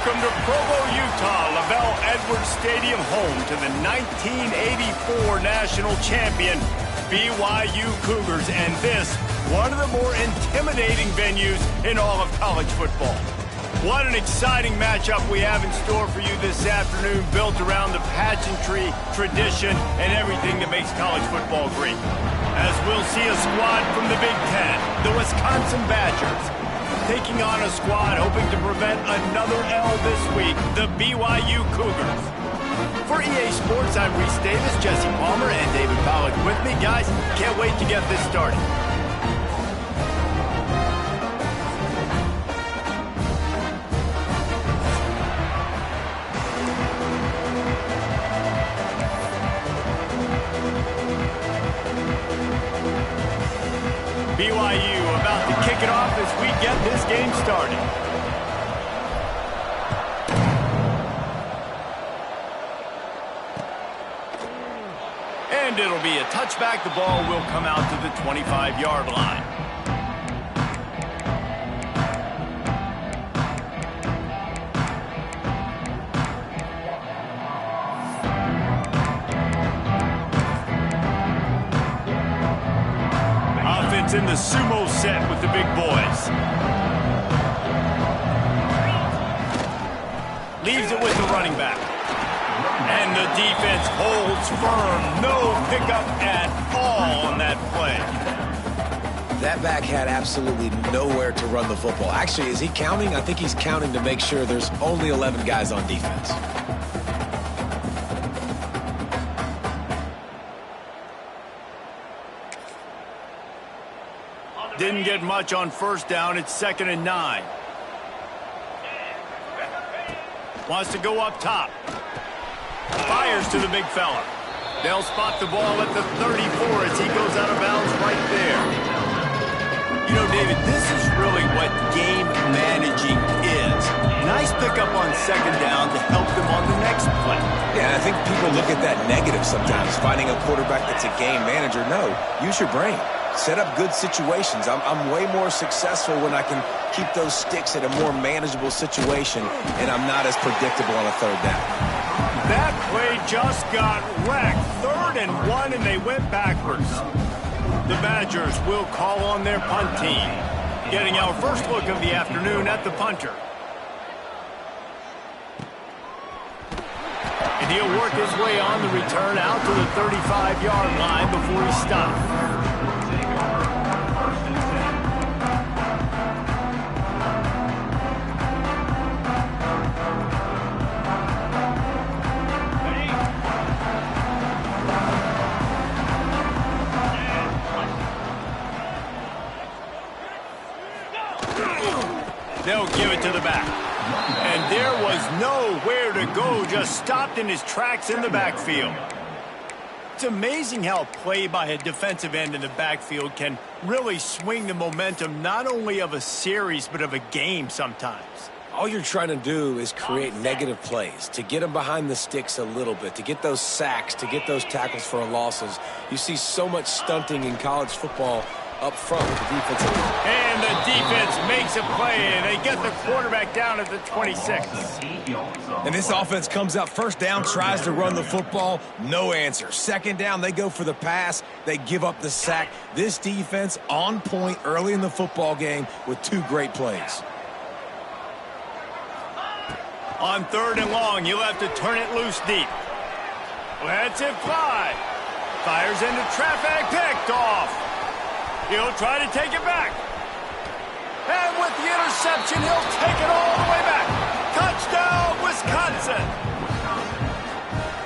Welcome to Provo, Utah, LaBelle Edwards Stadium, home to the 1984 national champion BYU Cougars, and this, one of the more intimidating venues in all of college football. What an exciting matchup we have in store for you this afternoon, built around the pageantry, tradition, and everything that makes college football great. As we'll see a squad from the Big Ten, the Wisconsin Badgers, taking on a squad hoping to prevent another L this week, the BYU Cougars. For EA Sports, I'm Reese Davis, Jesse Palmer, and David Pollack with me. Guys, can't wait to get this started. BYU about to kick it off as we get this game started. And it'll be a touchback. The ball will come out to the 25-yard line. In the sumo set with the big boys. Leaves it with the running back. And the defense holds firm. No pickup at all on that play. That back had absolutely nowhere to run the football. Actually, is he counting? I think he's counting to make sure there's only 11 guys on defense. Didn't get much on first down. It's 2nd and 9. Wants to go up top. Fires to the big fella. They'll spot the ball at the 34 as he goes out of bounds right there. You know, David, this is really what game managing is. Nice pickup on 2nd down to help them on the next play. Yeah, I think people look at that negative sometimes, finding a quarterback that's a game manager. No, use your brain. Set up good situations. I'm way more successful when I can keep those sticks in a more manageable situation, and I'm not as predictable on a 3rd down. That play just got wrecked. 3rd and 1, and they went backwards. The Badgers will call on their punt team. Getting our first look of the afternoon at the punter. And he'll work his way on the return out to the 35-yard line before he stops. They'll give it to the back. And there was nowhere to go, just stopped in his tracks in the backfield. It's amazing how play by a defensive end in the backfield can really swing the momentum not only of a series but of a game sometimes. All you're trying to do is create negative plays, to get them behind the sticks a little bit, to get those sacks, to get those tackles for losses. You see so much stunting in college football up front with the defensive line. And the defense makes a play, and they get the quarterback down at the 26. And this offense comes out 1st down, tries to run the football, no answer. 2nd down, they go for the pass, they give up the sack. This defense on point early in the football game with 2 great plays. On 3rd and long, you'll have to turn it loose deep. Lets it fly. Fires into traffic, picked off. He'll try to take it back. And with the interception, he'll take it all the way back. Touchdown, Wisconsin.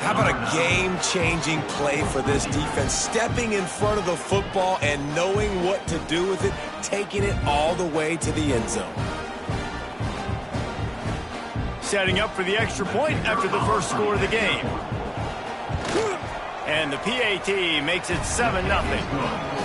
How about a game-changing play for this defense? Stepping in front of the football and knowing what to do with it, taking it all the way to the end zone. Setting up for the extra point after the first score of the game. And the PAT makes it 7-0.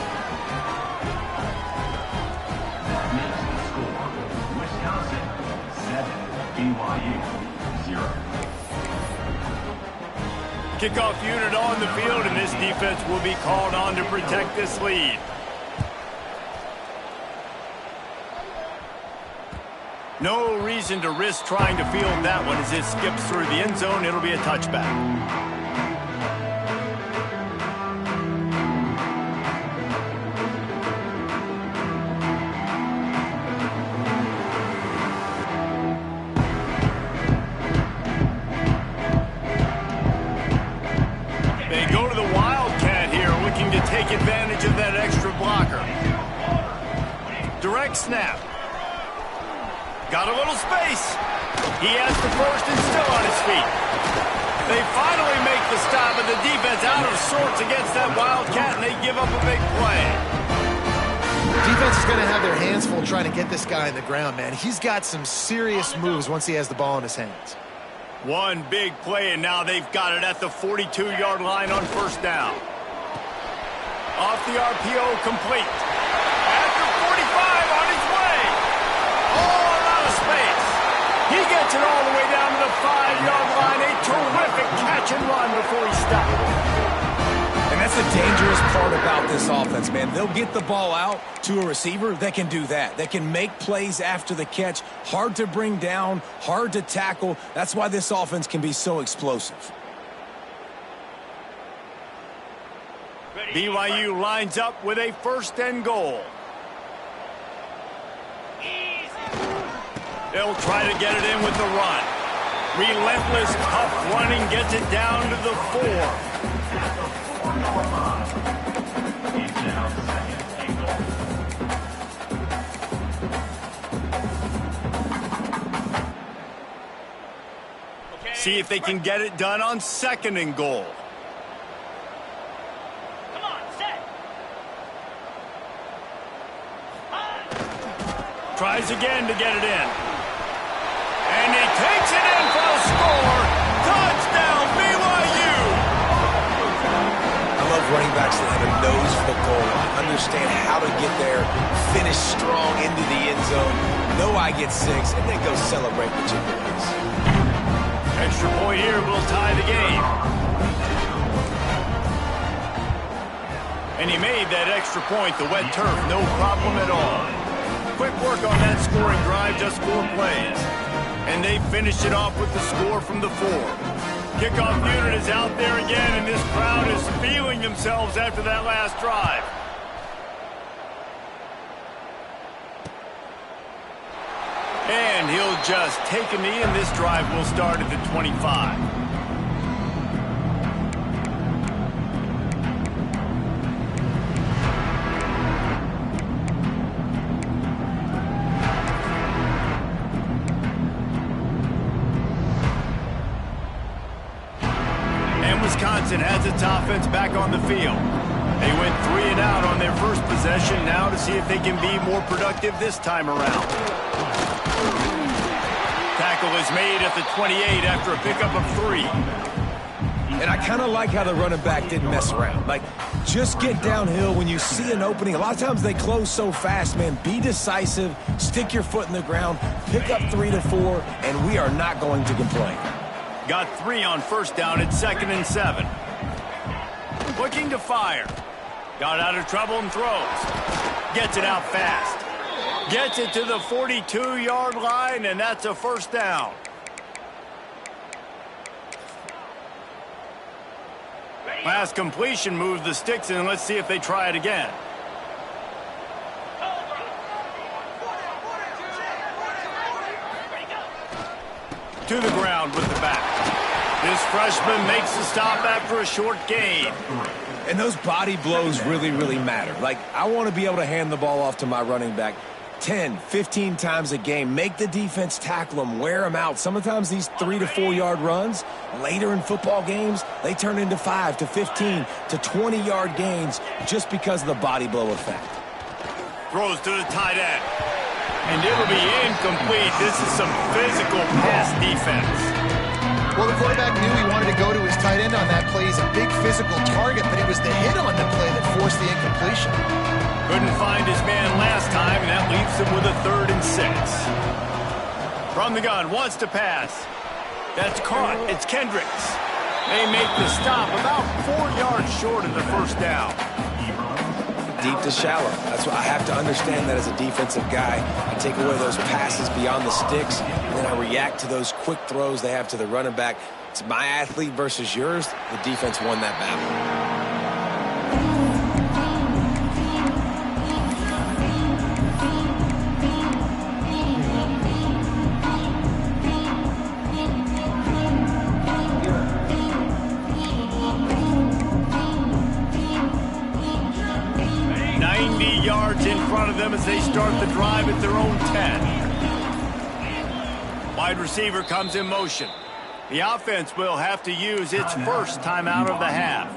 Kickoff unit on the field, and this defense will be called on to protect this lead. No reason to risk trying to field that one. As it skips through the end zone, it'll be a touchback. They go to the Wildcat here, looking to take advantage of that extra blocker. Direct snap. Got a little space. He has the first and still on his feet. They finally make the stop, and the defense out of sorts against that Wildcat, and they give up a big play. Defense is going to have their hands full trying to get this guy in the ground, man. He's got some serious moves once he has the ball in his hands. One big play, and now they've got it at the 42-yard line on first down. Off the RPO, complete. At the 45, on his way. Oh, a lot of space. He gets it all the way down to the 5-yard line. A terrific catch and run before he stopped. And that's the dangerous part about this offense, man. They'll get the ball out to a receiver that can do that. That can make plays after the catch. Hard to bring down, hard to tackle. That's why this offense can be so explosive. BYU lines up with a first and goal. They'll try to get it in with the run. Relentless, tough running gets it down to the 4. See if they can get it done on second and goal. Come on, set. Tries again to get it in. And he takes it in for the score. Touchdown, BYU! I love running backs that have a nose for the goal line. Understand how to get there, finish strong into the end zone, know I get 6, and then go celebrate with your boys. Extra point here will tie the game. And he made that extra point, the wet turf, no problem at all. Quick work on that scoring drive, just 4 plays. And they finished it off with the score from the 4. Kickoff unit is out there again, and this crowd is feeling themselves after that last drive. And he'll just take a knee, and this drive will start at the 25. And Wisconsin has its offense back on the field. They went 3 and out on their first possession, now to see if they can be more productive this time around. Tackle is made at the 28 after a pickup of 3. And I kind of like how the running back didn't mess around. Like, just get downhill when you see an opening. A lot of times they close so fast, man. Be decisive, stick your foot in the ground, pick up 3 to 4, and we are not going to complain. Got 3 on first down at 2nd and 7. Looking to fire. Got out of trouble and throws. Gets it out fast. Gets it to the 42-yard line, and that's a first down. Last completion moves the sticks in. Let's see if they try it again. To the ground with the back. This freshman makes the stop after a short gain. And those body blows really, really matter. Like, I want to be able to hand the ball off to my running back 10, 15 times a game. Make the defense tackle them, wear them out. Sometimes these 3 to 4 yard runs, later in football games, they turn into 5 to 15 to 20-yard gains just because of the body blow effect. Throws to the tight end. And it'll be incomplete. This is some physical pass defense. Well, the quarterback knew he wanted to go to his tight end on that play. He's a big physical target, but it was the hit on the play that forced the incompletion. Couldn't find his man last time, and that leaves him with a 3rd and 6. From the gun, wants to pass. That's caught. It's Kendricks. They make the stop about 4 yards short of the first down. deep to shallow. That's what I have to understand that as a defensive guy. I take away those passes beyond the sticks, and then I react to those quick throws they have to the running back. It's my athlete versus yours. The defense won that battle. 90 yards in front of them as they start the drive at their own 10. Wide receiver comes in motion. The offense will have to use its first timeout of the half.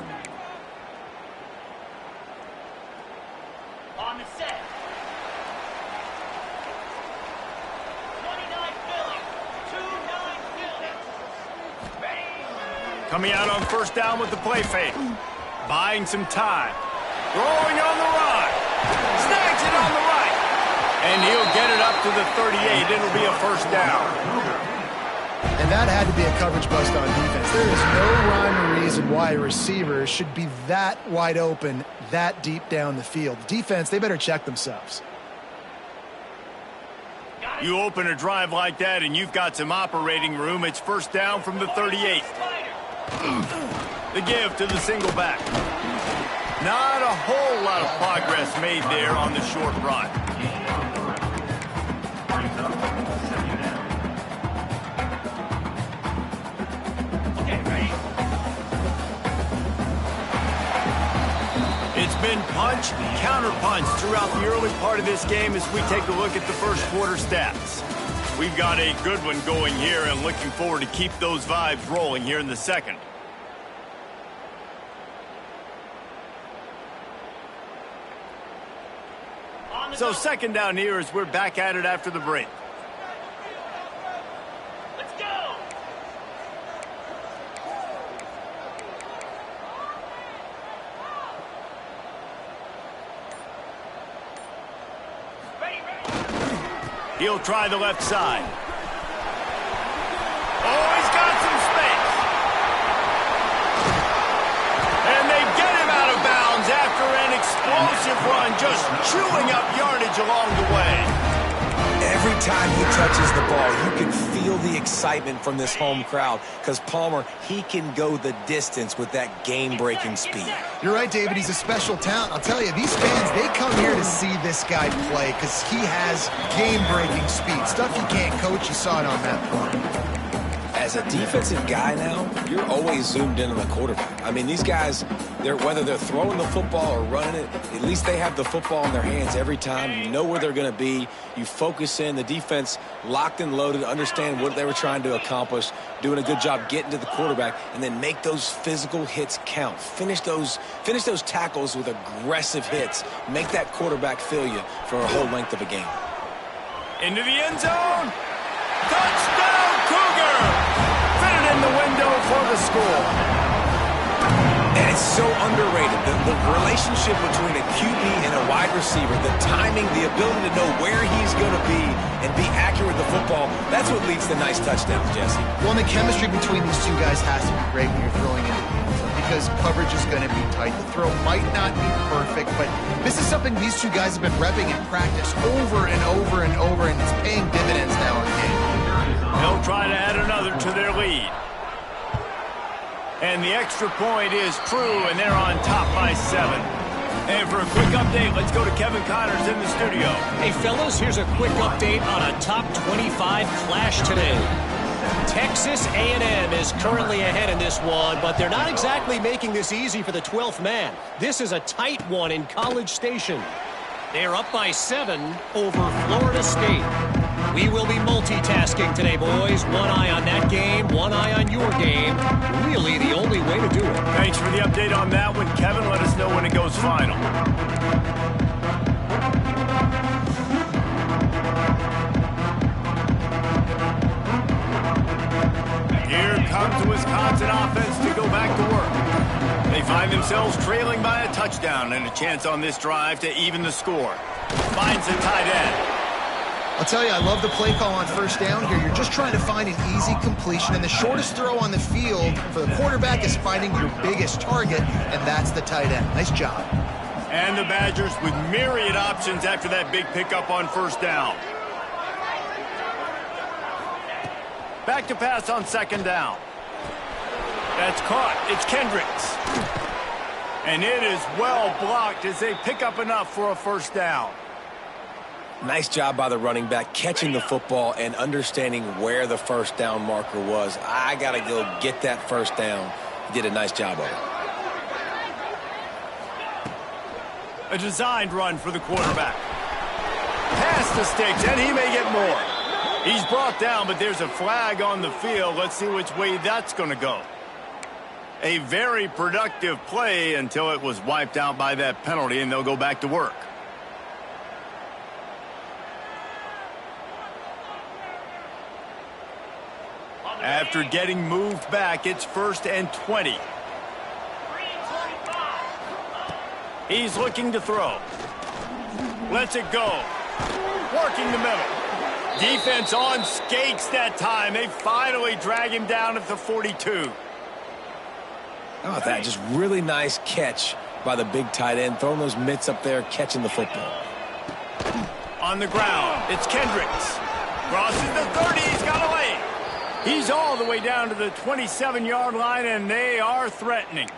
On the set. 29 Philly. 2-9 Philly. Coming out on first down with the play fake. Buying some time. Throwing on the run. Snags it on the right. And he'll get it up to the 38. It'll be a first down. And that had to be a coverage bust on defense. There is no rhyme or reason why a receiver should be that wide open, that deep down the field. Defense, they better check themselves. You open a drive like that and you've got some operating room. It's first down from the 38. The give to the single back. Not a whole lot of progress made there on the short run. Okay, ready? It's been punch, counter-punch throughout the early part of this game as we take a look at the first quarter stats. We've got a good one going here and looking forward to keep those vibes rolling here in the second. So second down here as we're back at it after the break. Let's go. Ready. He'll try the left side. Oh, he's got some space. And they get him out of bounds after an explosive run, just chewing up yardage along the way. Every time he touches the ball, you can feel the excitement from this home crowd because Palmer, he can go the distance with that game-breaking speed. You're right, David. He's a special talent. I'll tell you, these fans, they come here to see this guy play because he has game-breaking speed. Stuff you can't coach. You saw it on that play. As a defensive guy now, you're always zoomed in on the quarterback. I mean, these guys, whether they're throwing the football or running it, at least they have the football in their hands every time. You know where they're going to be. You focus in. The defense locked and loaded, understand what they were trying to accomplish, doing a good job getting to the quarterback, and then make those physical hits count. Finish those tackles with aggressive hits. Make that quarterback feel you for a whole length of a game. Into the end zone. Touchdown, Cougar! Fitted in the window for the score. And it's so underrated. The relationship between a QB and a wide receiver, the timing, the ability to know where he's going to be and be accurate with the football, that's what leads to nice touchdowns, Jesse. Well, and the chemistry between these two guys has to be great when you're throwing in the field because coverage is going to be tight. The throw might not be perfect, but this is something these two guys have been repping in practice over and over and over, and it's paying dividends now in the game. They'll try to add another to their lead. And the extra point is true, and they're on top by 7. And for a quick update, let's go to Kevin Connors in the studio. Hey, fellas, here's a quick update on a top 25 clash today. Texas A&M is currently ahead in this one, but they're not exactly making this easy for the 12th man. This is a tight one in College Station. They're up by 7 over Florida State. We will be multitasking today, boys. One eye on that game, one eye on your game. Really the only way to do it. Thanks for the update on that one, Kevin. Let us know when it goes final. Here comes the Wisconsin offense to go back to work. They find themselves trailing by a touchdown and a chance on this drive to even the score. Finds a tight end. I'll tell you, I love the play call on first down here. You're just trying to find an easy completion, and the shortest throw on the field for the quarterback is finding your biggest target, and that's the tight end. Nice job. And the Badgers with myriad options after that big pickup on first down. Back to pass on second down. That's caught. It's Kendricks. And it is well blocked as they pick up enough for a first down. Nice job by the running back catching the football and understanding where the first down marker was. I got to go get that first down. He did a nice job of it. A designed run for the quarterback. Past the sticks, and he may get more. He's brought down, but there's a flag on the field. Let's see which way that's going to go. A very productive play until it was wiped out by that penalty, and they'll go back to work. After getting moved back, it's 1st and 20. He's looking to throw. Lets it go. Working the middle. Defense on skates that time. They finally drag him down at the 42. How about that? Just really nice catch by the big tight end. Throwing those mitts up there, catching the football. On the ground, it's Kendricks. Crosses the 30. He's got a lane. He's all the way down to the 27-yard line, and they are threatening.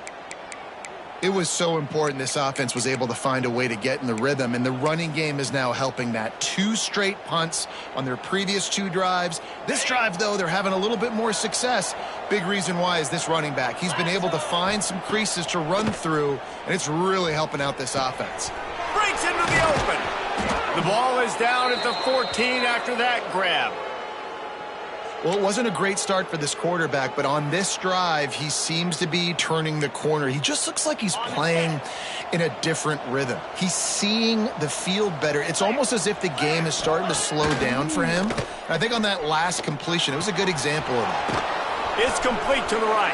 It was so important this offense was able to find a way to get in the rhythm, and the running game is now helping that. 2 straight punts on their previous 2 drives. This drive, though, they're having a little bit more success. Big reason why is this running back. He's been able to find some creases to run through, and it's really helping out this offense. Breaks into the open. The ball is down at the 14 after that grab. Well, it wasn't a great start for this quarterback, but on this drive, he seems to be turning the corner. He just looks like he's playing in a different rhythm. He's seeing the field better. It's almost as if the game is starting to slow down for him. I think on that last completion, it was a good example of it. It's complete to the right.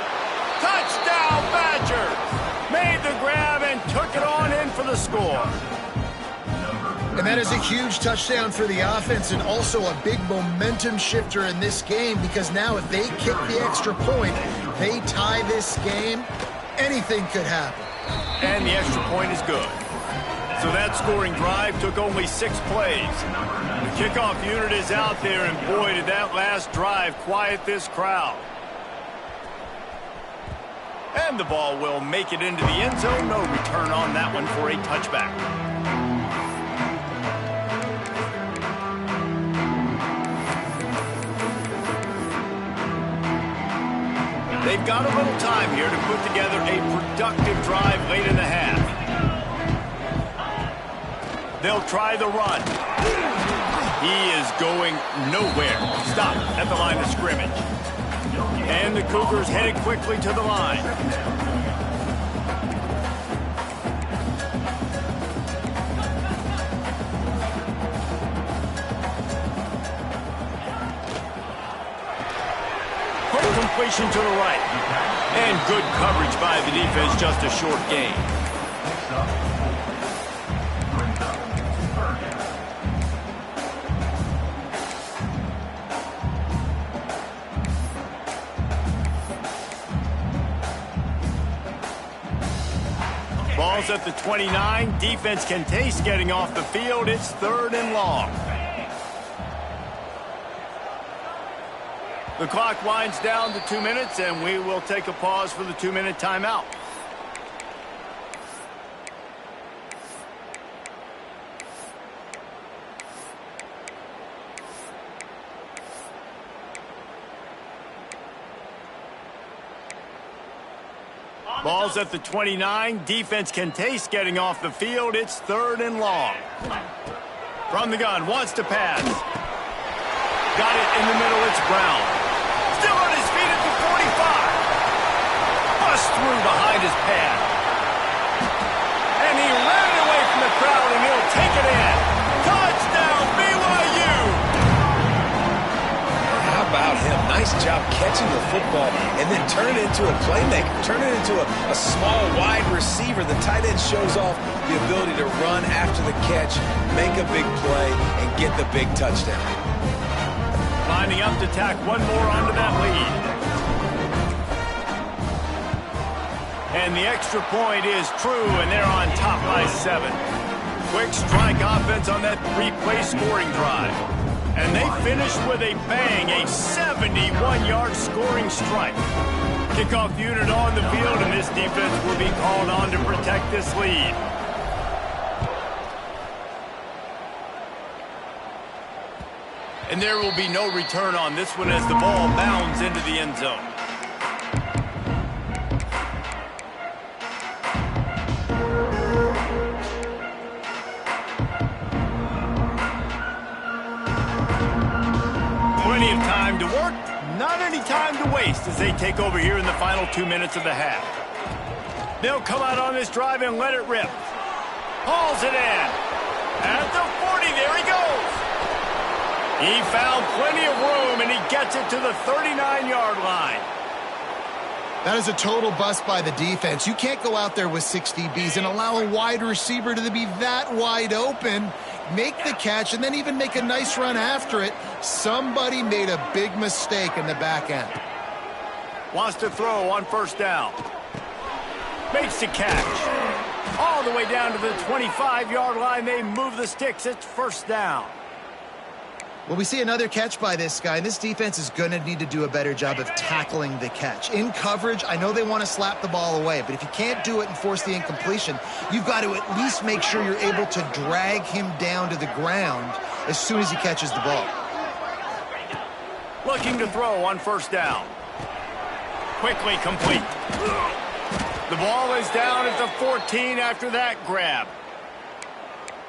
Touchdown, Badgers! Made the grab and took it on in for the score. And that is a huge touchdown for the offense and also a big momentum shifter in this game, because now if they kick the extra point, they tie this game, anything could happen. And the extra point is good. So that scoring drive took only 6 plays. The kickoff unit is out there, and boy, did that last drive quiet this crowd. And the ball will make it into the end zone. No return on that one for a touchback. They've got a little time here to put together a productive drive late in the half. They'll try the run. He is going nowhere. Stop at the line of scrimmage. And the Cougars headed quickly to the line. Completion to the right. And good coverage by the defense, just a short gain. Ball's at the 29. Defense can taste getting off the field. It's 3rd and long. The clock winds down to 2 minutes, and we will take a pause for the 2-minute timeout. Ball's at the 29. Defense can taste getting off the field. It's 3rd and long. From the gun, wants to pass. Got it in the middle, it's Brown. Still on his feet at the 45. Bust through behind his pad. And he ran it away from the crowd, and he'll take it in. Touchdown, BYU! How about him? Nice job catching the football and then turn it into a playmaker. Turn it into a small, wide receiver. The tight end shows off the ability to run after the catch, make a big play, and get the big touchdown. Lining up to tack one more onto that lead. And the extra point is true, and they're on top by 7. Quick strike offense on that 3-play scoring drive. And they finished with a bang, a 71-yard scoring strike. Kickoff unit on the field, and this defense will be called on to protect this lead. And there will be no return on this one as the ball bounds into the end zone. Plenty of time to work, not any time to waste as they take over here in the final 2 minutes of the half. They'll come out on this drive and let it rip. Hauls it in. At the 40, there he goes. He found plenty of room, and he gets it to the 39-yard line. That is a total bust by the defense. You can't go out there with 6 DBs and allow a wide receiver to be that wide open, make the catch, and then even make a nice run after it. Somebody made a big mistake in the back end. Wants to throw on first down. Makes the catch. All the way down to the 25-yard line. They move the sticks. It's first down. Well, we see another catch by this guy, and this defense is going to need to do a better job of tackling the catch. In coverage, I know they want to slap the ball away, but if you can't do it and force the incompletion, you've got to at least make sure you're able to drag him down to the ground as soon as he catches the ball. Looking to throw on first down. Quickly complete. The ball is down at the 14 after that grab.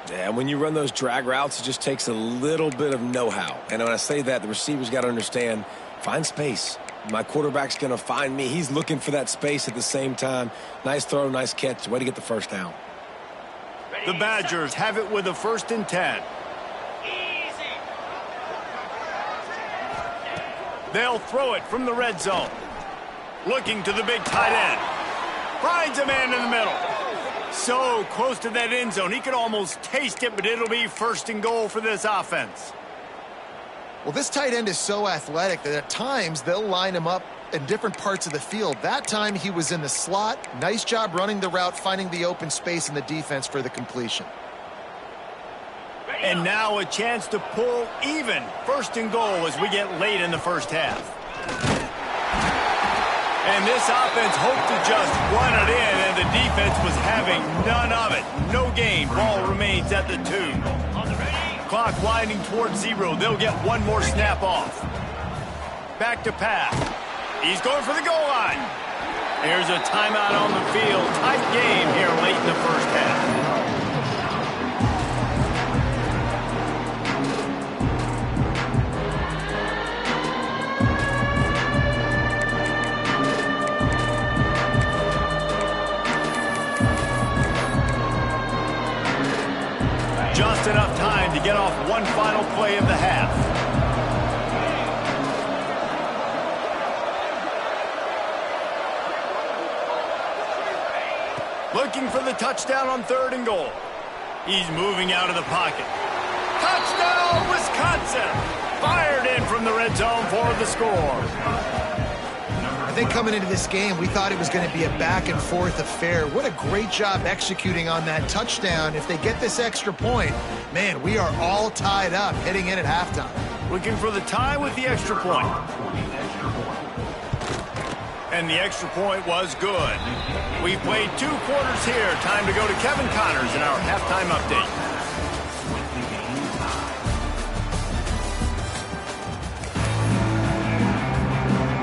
Yeah, when you run those drag routes, it just takes a little bit of know-how. And when I say that, the receiver's got to understand, find space. My quarterback's going to find me. He's looking for that space at the same time. Nice throw, nice catch. Way to get the first down. The Badgers have it with a 1st and 10. They'll throw it from the red zone. Looking to the big tight end. Finds a man in the middle. So close to that end zone, he could almost taste it, but it'll be 1st and goal for this offense. Well, this tight end is so athletic that at times they'll line him up in different parts of the field. That time he was in the slot. Nice job running the route, finding the open space in the defense for the completion. And now a chance to pull even. 1st and goal as we get late in the first half. And this offense hoped to just run it in, and the defense was having none of it. No gain. Ball remains at the 2. Clock winding towards 0. They'll get one more snap off. Back to pass. He's going for the goal line. Here's a timeout on the field. Tight game here late in the first half. Just enough time to get off one final play of the half. Looking for the touchdown on 3rd and goal. He's moving out of the pocket. Touchdown, Wisconsin! Fired in from the red zone for the score. I think coming into this game, we thought it was going to be a back-and-forth affair. What a great job executing on that touchdown. If they get this extra point, man, we are all tied up heading in at halftime. Looking for the tie with the extra point. And the extra point was good. We've played 2 quarters here. Time to go to Kevin Connors in our halftime update.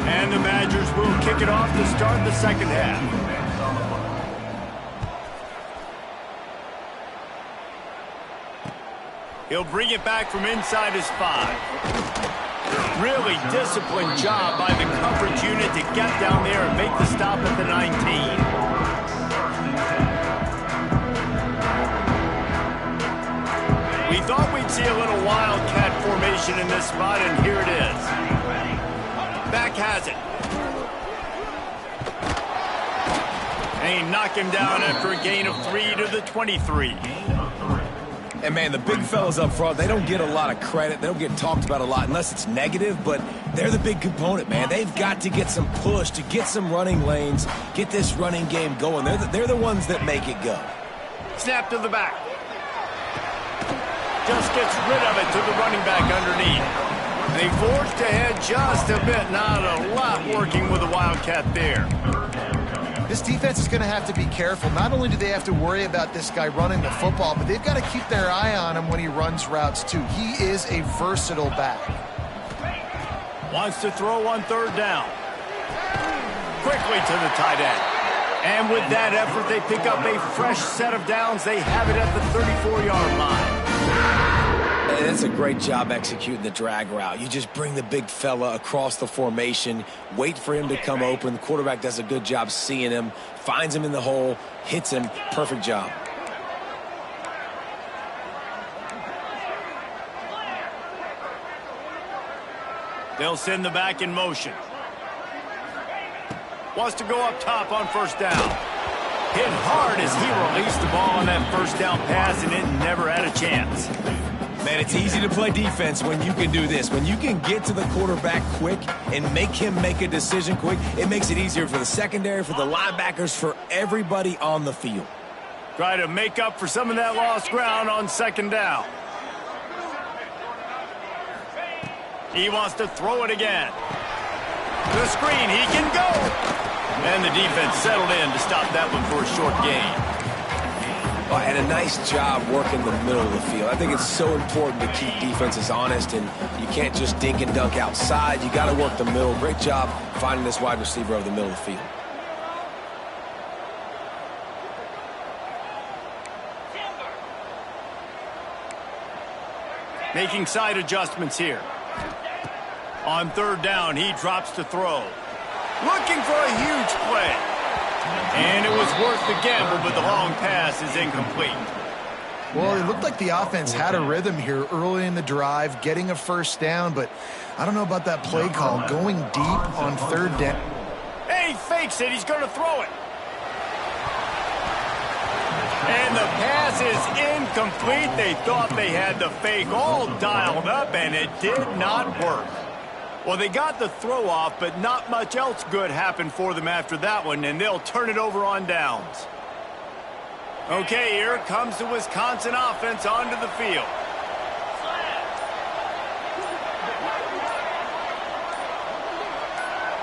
And the Badgers will kick it off to start the second half. He'll bring it back from inside his 5. Really disciplined job by the coverage unit to get down there and make the stop at the 19. We thought we'd see a little wildcat formation in this spot, and here it is. Back has it. And he knocked him down after a gain of 3 to the 23. And, man, the big fellas up front, they don't get a lot of credit. They don't get talked about a lot unless it's negative, but they're the big component, man. They've got to get some push, to get some running lanes, get this running game going. They're the ones that make it go. Snap to the back. Just gets rid of it to the running back underneath. They forged ahead just a bit. Not a lot working with the Wildcat there. This defense is going to have to be careful. Not only do they have to worry about this guy running the football, but they've got to keep their eye on him when he runs routes too. He is a versatile back. Wants to throw on third down. Quickly to the tight end. And with that effort, they pick up a fresh set of downs. They have it at the 34-yard line. That's a great job executing the drag route. You just bring the big fella across the formation, wait for him to come open. The quarterback does a good job seeing him, finds him in the hole, hits him. Perfect job. They'll send the back in motion. Wants to go up top on first down. Hit hard as he released the ball on that first down pass, and it never had a chance. Man, it's easy to play defense when you can do this. When you can get to the quarterback quick and make him make a decision quick, it makes it easier for the secondary, for the linebackers, for everybody on the field. Try to make up for some of that lost ground on second down. He wants to throw it again. The screen, he can go. And the defense settled in to stop that one for a short gain. And a nice job working the middle of the field. I think it's so important to keep defenses honest, and you can't just dink and dunk outside. You got to work the middle. Great job finding this wide receiver over the middle of the field. Making side adjustments here. On third down, he drops to throw. Looking for a huge play. And it was worth the gamble, but the long pass is incomplete. Well, it looked like the offense had a rhythm here early in the drive, getting a first down, but I don't know about that play call, going deep on third down. Hey, he fakes it. He's going to throw it. And the pass is incomplete. They thought they had the fake all dialed up, and it did not work. Well, they got the throw off, but not much else good happened for them after that one, and they'll turn it over on downs. Okay, here comes the Wisconsin offense onto the field.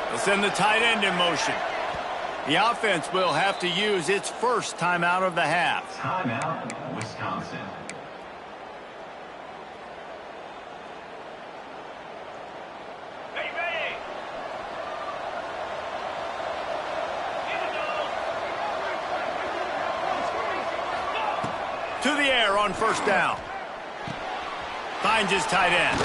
They'll send the tight end in motion. The offense will have to use its first timeout of the half. Timeout, Wisconsin. To the air on first down. Finds his tight end.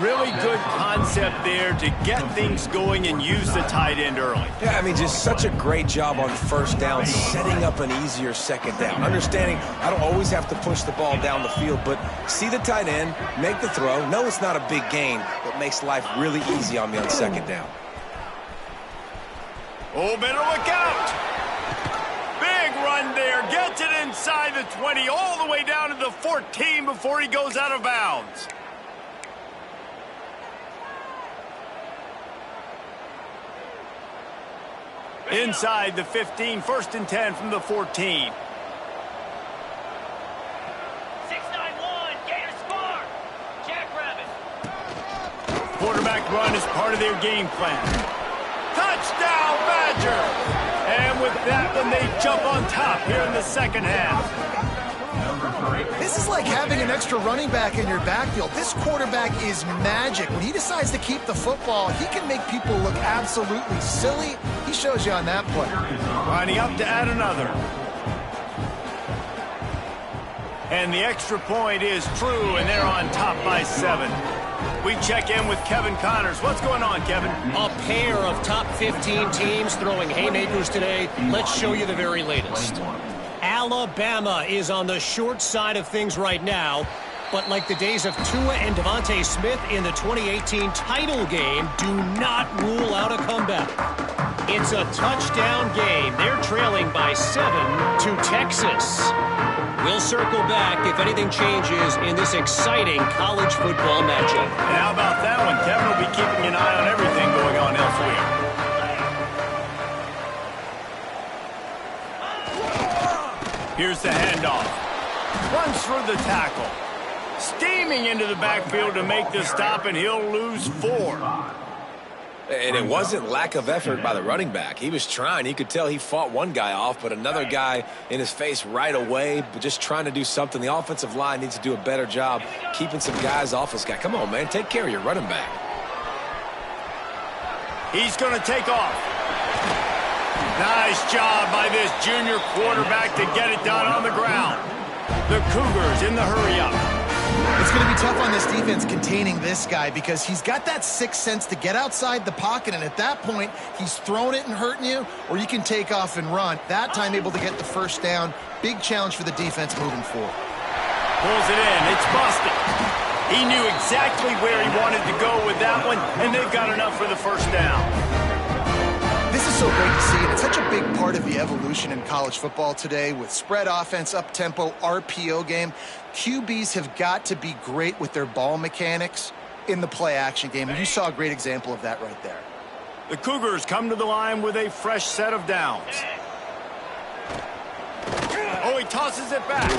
Really good concept there to get things going and use the tight end early. Yeah, I mean, just such a great job on first down, setting up an easier second down. Understanding I don't always have to push the ball down the field, but see the tight end, make the throw. No, it's not a big gain, but makes life really easy on me on second down. Oh, better look out. Big run there. Gets it inside the 20, all the way down to the 14 before he goes out of bounds. Inside the 15, first and 10 from the 14. 6-9-1, Gator score. Jackrabbit. Quarterback run is part of their game plan. Touchdown, Badger! And with that one, they jump on top here in the second half. This is like having an extra running back in your backfield. This quarterback is magic. When he decides to keep the football, he can make people look absolutely silly. He shows you on that play. Lining up to add another. And the extra point is true, and they're on top by 7. We check in with Kevin Connors. What's going on, Kevin? A pair of top 15 teams throwing haymakers today. Let's show you the very latest. Alabama is on the short side of things right now, but like the days of Tua and Devontae Smith in the 2018 title game, do not rule out a comeback. It's a touchdown game. They're trailing by 7 to Texas. We'll circle back if anything changes in this exciting college football matchup. And how about that one? Kevin will be keeping an eye on everything going on elsewhere. Here's the handoff. Runs through the tackle. Steaming into the backfield to make the stop, and he'll lose 4. And it wasn't lack of effort by the running back. He was trying. You could tell he fought one guy off, but another guy in his face right away, but just trying to do something. The offensive line needs to do a better job keeping some guys off this guy. Come on, man. Take care of your running back. He's going to take off. Nice job by this junior quarterback to get it done on the ground. The Cougars in the hurry-up. It's going to be tough on this defense containing this guy because he's got that sixth sense to get outside the pocket, and at that point, he's throwing it and hurting you, or you can take off and run. That time able to get the first down. Big challenge for the defense moving forward. Pulls it in. It's busted. He knew exactly where he wanted to go with that one, and they've got enough for the first down. This is so great to see, and it's such a big part of the evolution in college football today with spread offense, up-tempo, RPO game. QBs have got to be great with their ball mechanics in the play-action game, and you saw a great example of that right there. The Cougars come to the line with a fresh set of downs. Oh, he tosses it back.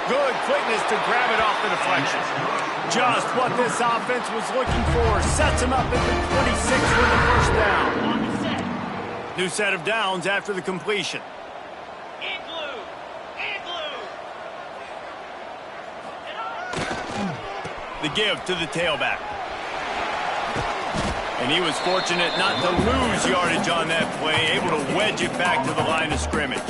Good quickness to grab it off the deflection. Just what this offense was looking for. Sets him up at the 26 for the first down. New set of downs after the completion. The give to the tailback. And he was fortunate not to lose yardage on that play, able to wedge it back to the line of scrimmage.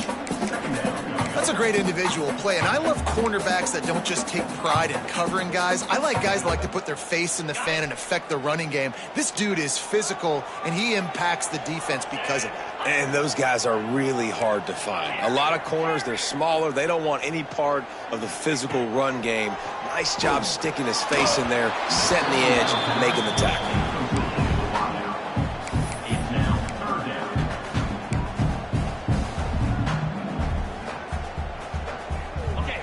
That's a great individual play, and I love cornerbacks that don't just take pride in covering guys. I like guys that like to put their face in the fan and affect the running game. This dude is physical, and he impacts the defense because of that. And those guys are really hard to find. A lot of corners, they're smaller. They don't want any part of the physical run game. Nice job sticking his face in there, setting the edge, making the tackle.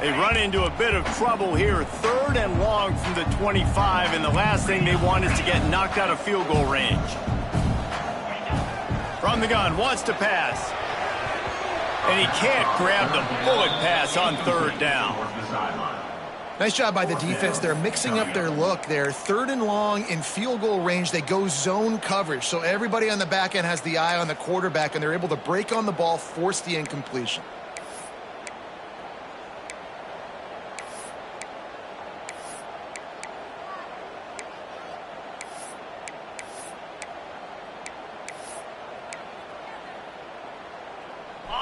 They run into a bit of trouble here. 3rd and long from the 25, and the last thing they want is to get knocked out of field goal range. From the gun, wants to pass. And he can't grab the bullet pass on 3rd down. Nice job by the defense. They're mixing up their look. They're 3rd and long in field goal range. They go zone coverage, so everybody on the back end has the eye on the quarterback, and they're able to break on the ball, force the incompletion.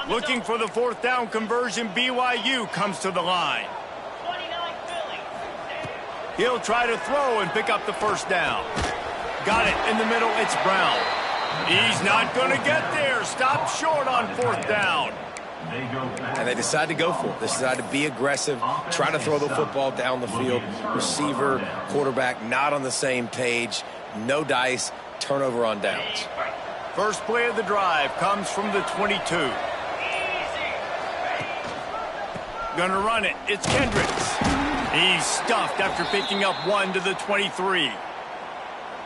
Looking for the 4th down conversion, BYU comes to the line. 29 Philly. He'll try to throw and pick up the first down. Got it in the middle, it's Brown. He's not going to get there. Stop short on 4th down. And they decide to go for it. They decide to be aggressive, try to throw the football down the field. Receiver, quarterback, not on the same page. No dice, turnover on downs. First play of the drive comes from the 22. Gonna run it. It's Kendricks. He's stuffed after picking up 1 to the 23.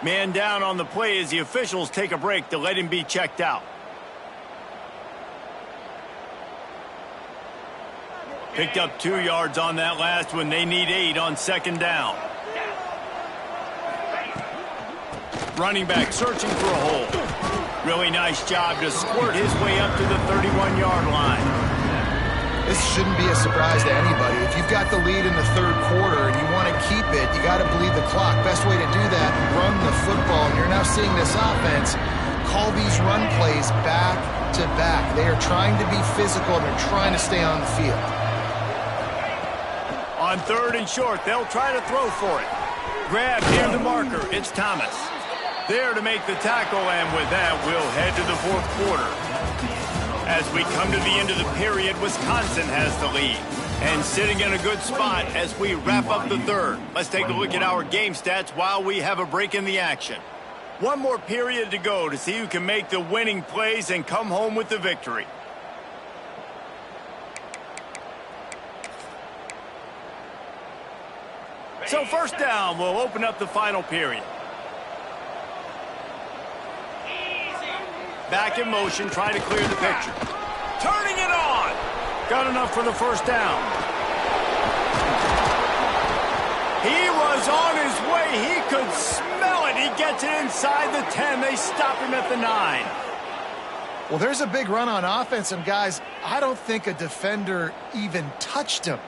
Man down on the play as the officials take a break to let him be checked out. Picked up 2 yards on that last one. They need 8 on 2nd down. Running back searching for a hole. Really nice job to squirt his way up to the 31-yard line. This shouldn't be a surprise to anybody. If you've got the lead in the 3rd quarter and you want to keep it, you got to bleed the clock. Best way to do that, run the football. And you're now seeing this offense call these run plays back to back. They are trying to be physical, and they're trying to stay on the field. On 3rd and short, they'll try to throw for it. Grab near the marker. It's Thomas. There to make the tackle, and with that, we'll head to the 4th quarter. As we come to the end of the period, Wisconsin has the lead. And sitting in a good spot as we wrap up the 3rd. Let's take a look at our game stats while we have a break in the action. One more period to go to see who can make the winning plays and come home with the victory. So first down will open up the final period. Back in motion, trying to clear the picture. Turning it on. Got enough for the first down. He was on his way. He could smell it. He gets it inside the 10. They stop him at the 9. Well, there's a big run on offense, and guys, I don't think a defender even touched him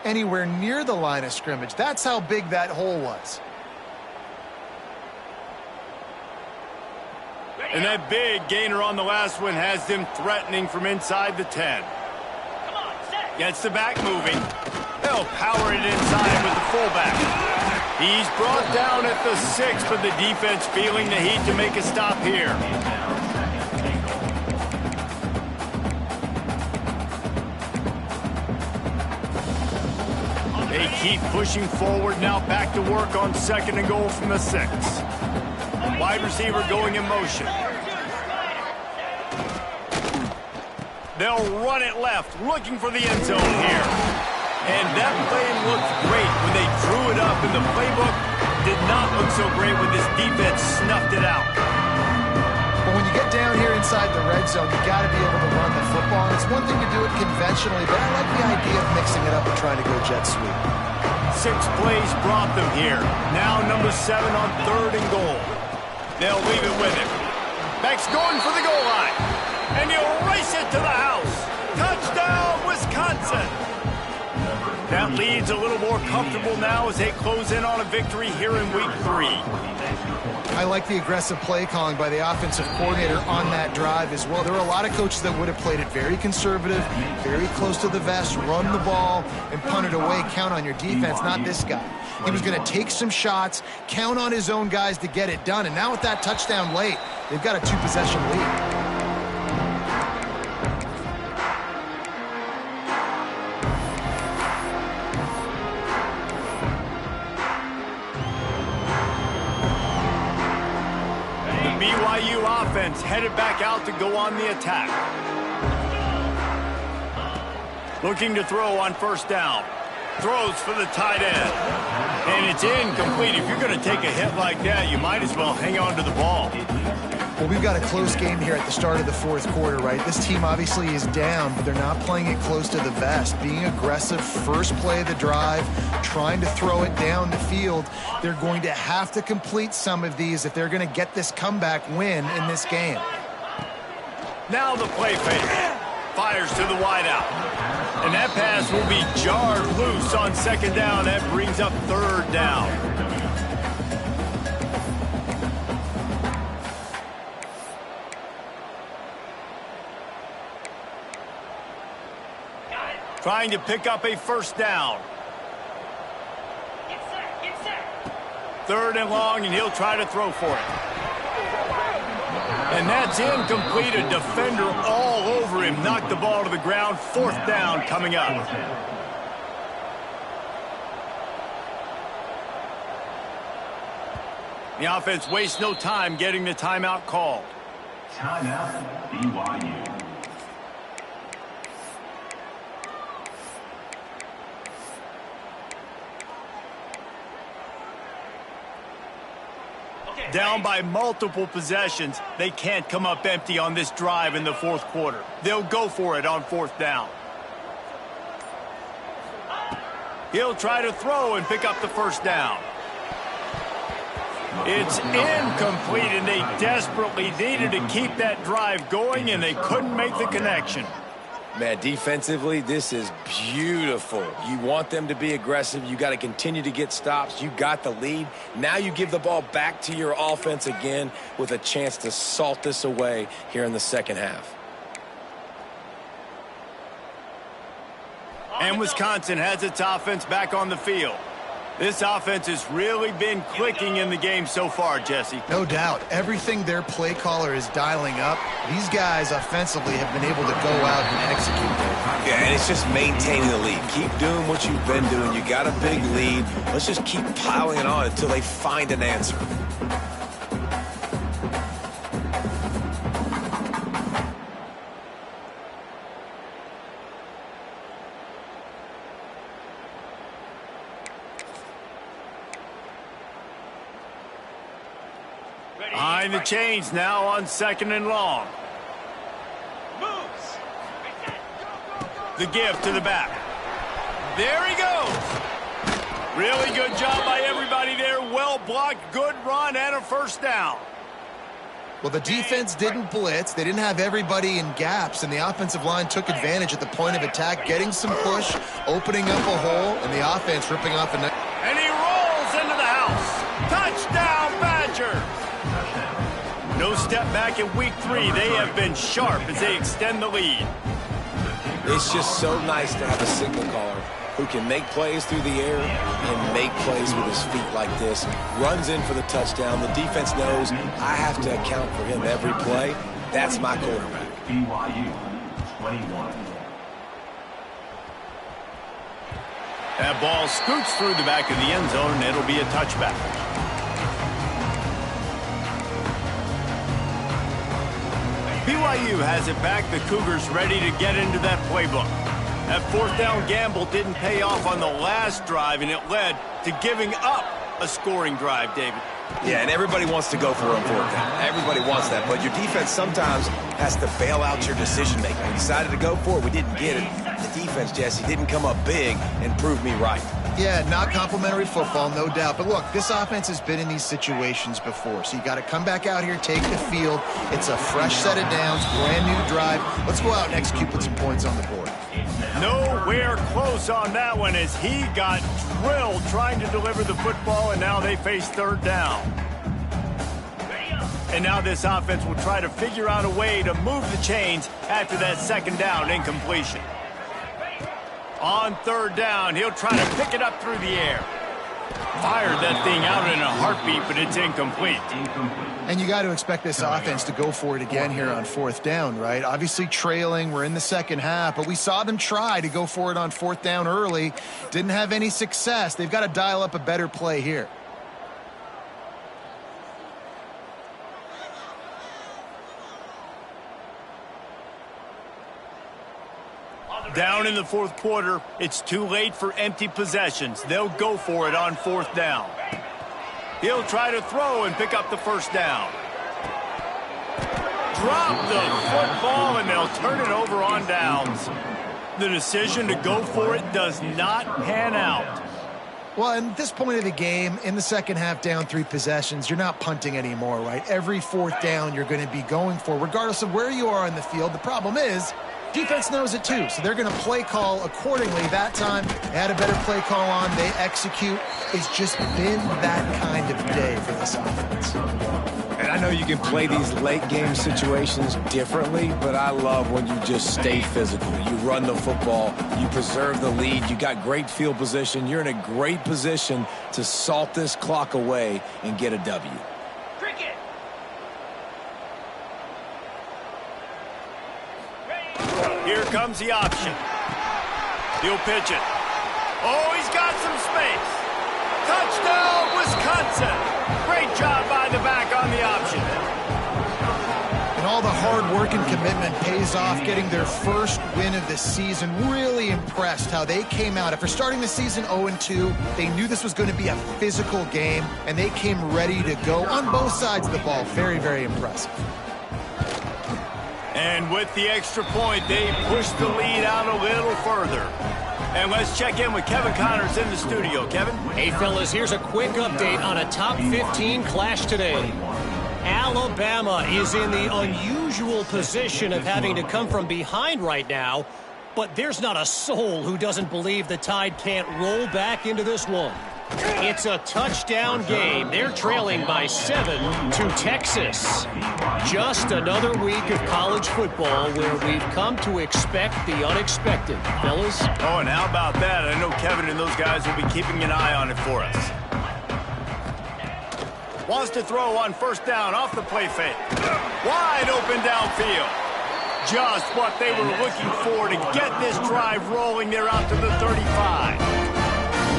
anywhere near the line of scrimmage. That's how big that hole was. And that big gainer on the last one has them threatening from inside the 10. Gets the back moving. They'll power it inside with the fullback. He's brought down at the 6, but the defense feeling the heat to make a stop here. They keep pushing forward, now back to work on 2nd and goal from the 6. Wide receiver going in motion. They'll run it left, looking for the end zone here. And that play looked great when they drew it up, and the playbook did not look so great when this defense snuffed it out. But when you get down here inside the red zone, you got to be able to run the football. And it's one thing to do it conventionally, but I like the idea of mixing it up and trying to go jet sweep. 6 plays brought them here. Now number 7 on 3rd and goal. They'll leave it with him. Beck's going for the goal line. And he'll race it to the house. Touchdown, Wisconsin. That lead's a little more comfortable now as they close in on a victory here in week 3. I like the aggressive play calling by the offensive coordinator on that drive as well. There were a lot of coaches that would have played it very conservative, very close to the vest, run the ball, and punt it away. Count on your defense, not this guy. He was going to take some shots, count on his own guys to get it done. And now with that touchdown late, they've got a 2-possession lead. BYU offense headed back out to go on the attack. Looking to throw on 1st down. Throws for the tight end. And it's incomplete. If you're going to take a hit like that, you might as well hang on to the ball. Well, we've got a close game here at the start of the 4th quarter, right? This team obviously is down, but they're not playing it close to the vest. Being aggressive, first play of the drive, trying to throw it down the field. They're going to have to complete some of these if they're going to get this comeback win in this game. Now the play fake. Fires to the wideout. And that pass will be jarred loose on 2nd down. That brings up 3rd down. Trying to pick up a 1st down. Get set. 3rd and long, and he'll try to throw for it. And that's incomplete. A defender all over him. Knocked the ball to the ground. 4th down coming up. The offense wastes no time getting the timeout called. Timeout, BYU. Down by multiple possessions, they can't come up empty on this drive in the 4th quarter. They'll go for it on 4th down. He'll try to throw and pick up the 1st down. It's incomplete, and they desperately needed to keep that drive going, and they couldn't make the connection. Man, defensively, this is beautiful. You want them to be aggressive. You got to continue to get stops. You got the lead. Now you give the ball back to your offense again with a chance to salt this away here in the 2nd half. And Wisconsin has its offense back on the field. This offense has really been clicking in the game so far, Jesse. No doubt. Everything their play caller is dialing up, these guys offensively have been able to go out and execute there. Yeah, and it's just maintaining the lead. Keep doing what you've been doing. You got a big lead. Let's just keep piling it on until they find an answer. Behind the chains now on 2nd and long. The give to the back. There he goes. Really good job by everybody there. Well blocked, good run, and a first down. Well, the defense didn't blitz. They didn't have everybody in gaps, and the offensive line took advantage at the point of attack, getting some push, opening up a hole, and the offense ripping off a... And he rolls into the house. Touchdown, Badgers. No step back in week 3. They have been sharp as they extend the lead. It's just so nice to have a signal caller who can make plays through the air and make plays with his feet like this. Runs in for the touchdown. The defense knows I have to account for him every play. That's my quarterback. BYU 21. That ball scoots through the back of the end zone, and it'll be a touchback. BYU has it back. The Cougars ready to get into that playbook. That 4th down gamble didn't pay off on the last drive, and it led to giving up a scoring drive, David. Yeah, and everybody wants to go for it on 4th down. Everybody wants that, but your defense sometimes has to bail out your decision-making. We decided to go for it. We didn't get it. The defense, Jesse, didn't come up big and prove me right. Yeah, not complimentary football, no doubt. But look, this offense has been in these situations before. So you got to come back out here, take the field. It's a fresh set of downs, brand new drive. Let's go out and execute, put some points on the board. Nowhere close on that one as he got drilled trying to deliver the football, and now they face 3rd down. And now this offense will try to figure out a way to move the chains after that 2nd down incompletion. On 3rd down, he'll try to pick it up through the air. Fired that thing out in a heartbeat, but it's incomplete. And you got to expect this offense to go for it again here on 4th down, right? Obviously trailing, we're in the 2nd half, but we saw them try to go for it on 4th down early. Didn't have any success. They've got to dial up a better play here. Down in the 4th quarter, it's too late for empty possessions. They'll go for it on 4th down. He'll try to throw and pick up the first down. Drop the football, and they'll turn it over on downs. The decision to go for it does not pan out. Well, at this point of the game, in the 2nd half, down 3 possessions, you're not punting anymore, right? Every 4th down you're going to be going for, regardless of where you are in the field. The problem is, defense knows it too, so they're going to play call accordingly. That time, they had a better play call on. They execute. It's just been that kind of day for this offense. And I know you can play these late game situations differently, but I love when you just stay physical. You run the football, you preserve the lead, you got great field position. You're in a great position to salt this clock away and get a W. Cricket. Here comes the option. He'll pitch it. Oh, he's got some space. Touchdown, Wisconsin. Great job by the back on the option. And all the hard work and commitment pays off, getting their first win of the season. Really impressed how they came out. After starting the season 0-2, they knew this was going to be a physical game, and they came ready to go on both sides of the ball. Very, very impressive. And with the extra point, they pushed the lead out a little further. And let's check in with Kevin Connors in the studio. Kevin? Hey, fellas, here's a quick update on a top 15 clash today. Alabama is in the unusual position of having to come from behind right now, but there's not a soul who doesn't believe the Tide can't roll back into this one. It's a touchdown game. They're trailing by 7 to Texas. Just another week of college football where we've come to expect the unexpected. Fellas? Oh, and how about that? I know Kevin and those guys will be keeping an eye on it for us. Wants to throw on 1st down off the play fake. Wide open downfield. Just what they were looking for to get this drive rolling. They're out to the 35.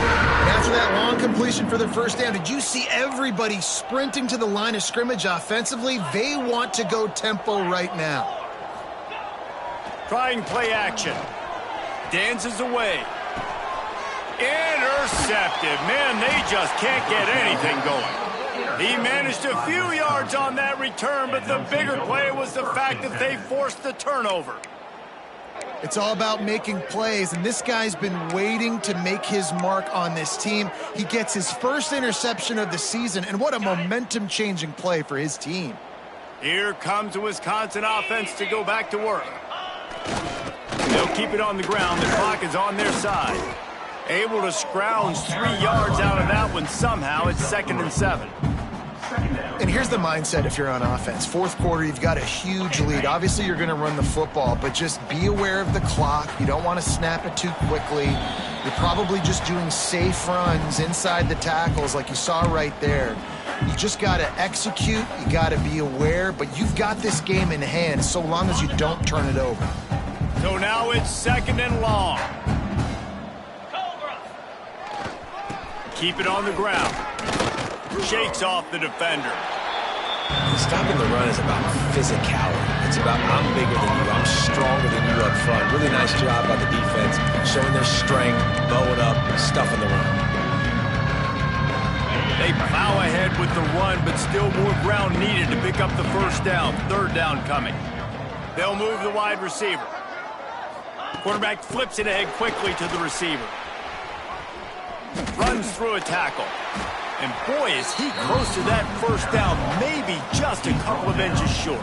And after that long completion for the 1st down, did you see everybody sprinting to the line of scrimmage offensively? They want to go tempo right now. Trying play action. Dances away. Intercepted. Man, they just can't get anything going. He managed a few yards on that return, but the bigger play was the fact that they forced the turnover. It's all about making plays, and this guy's been waiting to make his mark on this team. He gets his first interception of the season, and what a momentum-changing play for his team. Here comes the Wisconsin offense to go back to work. They'll keep it on the ground. The clock is on their side. Able to scrounge 3 yards out of that one somehow. It's 2nd and 7. And here's the mindset if you're on offense. Fourth quarter, you've got a huge lead. Obviously, you're going to run the football, but just be aware of the clock. You don't want to snap it too quickly. You're probably just doing safe runs inside the tackles like you saw right there. You just got to execute. You got to be aware, but you've got this game in hand so long as you don't turn it over. So now it's 2nd and long. Keep it on the ground. Shakes off the defender. Stopping the run is about physicality. It's about I'm bigger than you, I'm stronger than you up front. Really nice job by the defense, showing their strength, bowing up, stuffing the run. They plow ahead with the run, but still more ground needed to pick up the first down. 3rd down coming. They'll move the wide receiver. Quarterback flips it ahead quickly to the receiver. Runs through a tackle. And boy, is he close to that first down, maybe just a couple of inches short.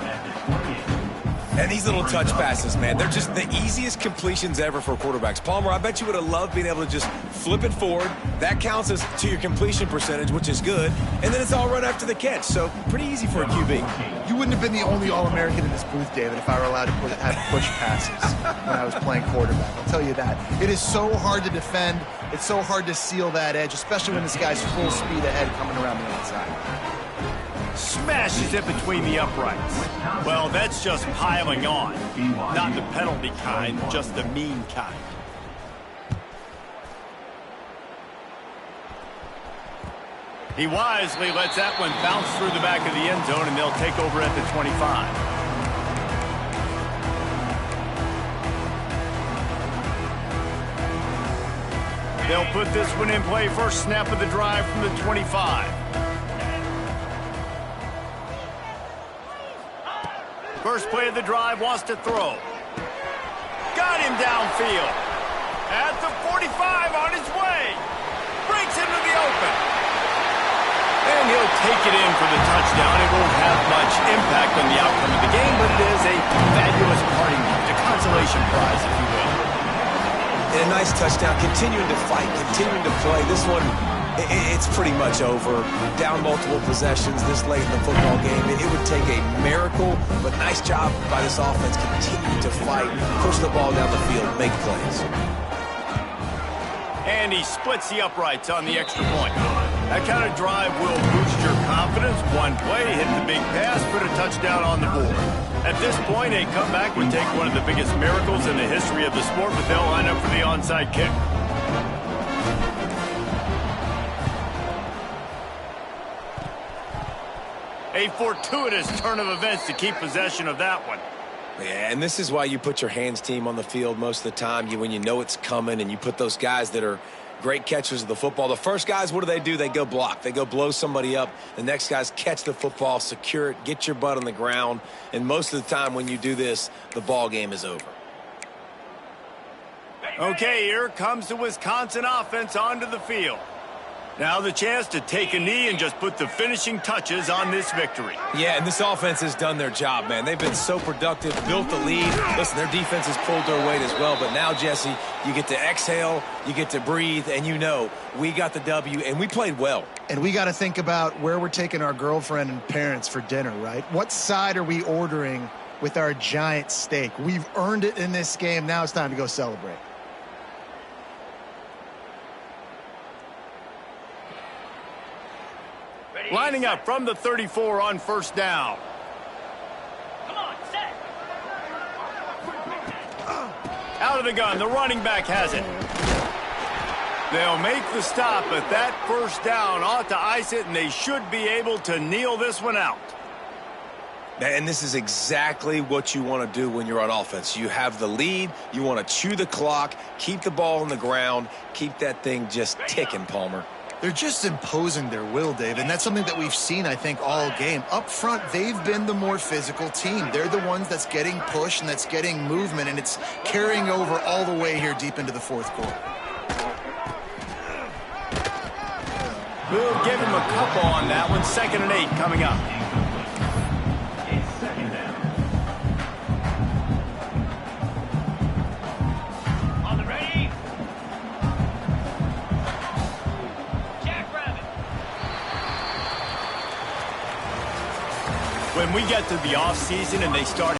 And these little touch passes, man, they're just the easiest completions ever for quarterbacks. Palmer, I bet you would have loved being able to just flip it forward. That counts as to your completion percentage, which is good. And then it's all run after the catch, so pretty easy for a QB. You wouldn't have been the only All-American in this booth, David, if I were allowed to have push passes when I was playing quarterback. I'll tell you that. It is so hard to defend. It's so hard to seal that edge, especially when this guy's full speed ahead coming around the outside. Smashes it between the uprights. Well, that's just piling on. Not the penalty kind, just the mean kind. He wisely lets that one bounce through the back of the end zone, and they'll take over at the 25. They'll put this one in play first snap of the drive from the 25. First play of the drive, wants to throw. Got him downfield. At the 45, on his way. Breaks into the open. And he'll take it in for the touchdown. It won't have much impact on the outcome of the game, but it is a fabulous parting gift, a consolation prize, if you will. And a nice touchdown, continuing to fight, continuing to play. This one, it's pretty much over. Down multiple possessions this late in the football game. It would take a miracle, but nice job by this offense continuing to fight, push the ball down the field, make plays. And he splits the uprights on the extra point. That kind of drive will boost your confidence. One play, hit the big pass, put a touchdown on the board. At this point, a comeback would take one of the biggest miracles in the history of the sport, but they'll line up for the onside kick. A fortuitous turn of events to keep possession of that one. Yeah, and this is why you put your hands team on the field most of the time. When you know it's coming, and you put those guys that are great catchers of the football. The first guys, what do? They go block. They go blow somebody up. The next guys catch the football, secure it, get your butt on the ground. And most of the time when you do this, the ball game is over. Okay, here comes the Wisconsin offense onto the field. Now the chance to take a knee and just put the finishing touches on this victory. Yeah, and this offense has done their job, man. They've been so productive, built the lead. Listen, their defense has pulled their weight as well. But now, Jesse, you get to exhale, you get to breathe, and you know we got the W, and we played well. And we got to think about where we're taking our girlfriend and parents for dinner, right? What side are we ordering with our giant steak? We've earned it in this game. Now it's time to go celebrate. Lining up from the 34 on first down. Come on, set. Out of the gun, the running back has it. They'll make the stop, but that first down ought to ice it, and they should be able to kneel this one out. And this is exactly what you want to do when you're on offense. You have the lead, you want to chew the clock, keep the ball on the ground, keep that thing just ticking, Palmer. They're just imposing their will, Dave, and that's something that we've seen, I think, all game. Up front, they've been the more physical team. They're the ones that's getting pushed and that's getting movement, and it's carrying over all the way here deep into the fourth quarter. We'll give him a couple on that one. 2nd and 8 coming up. It's second down. On the ready. Jackrabbit. When we get to the offseason and they start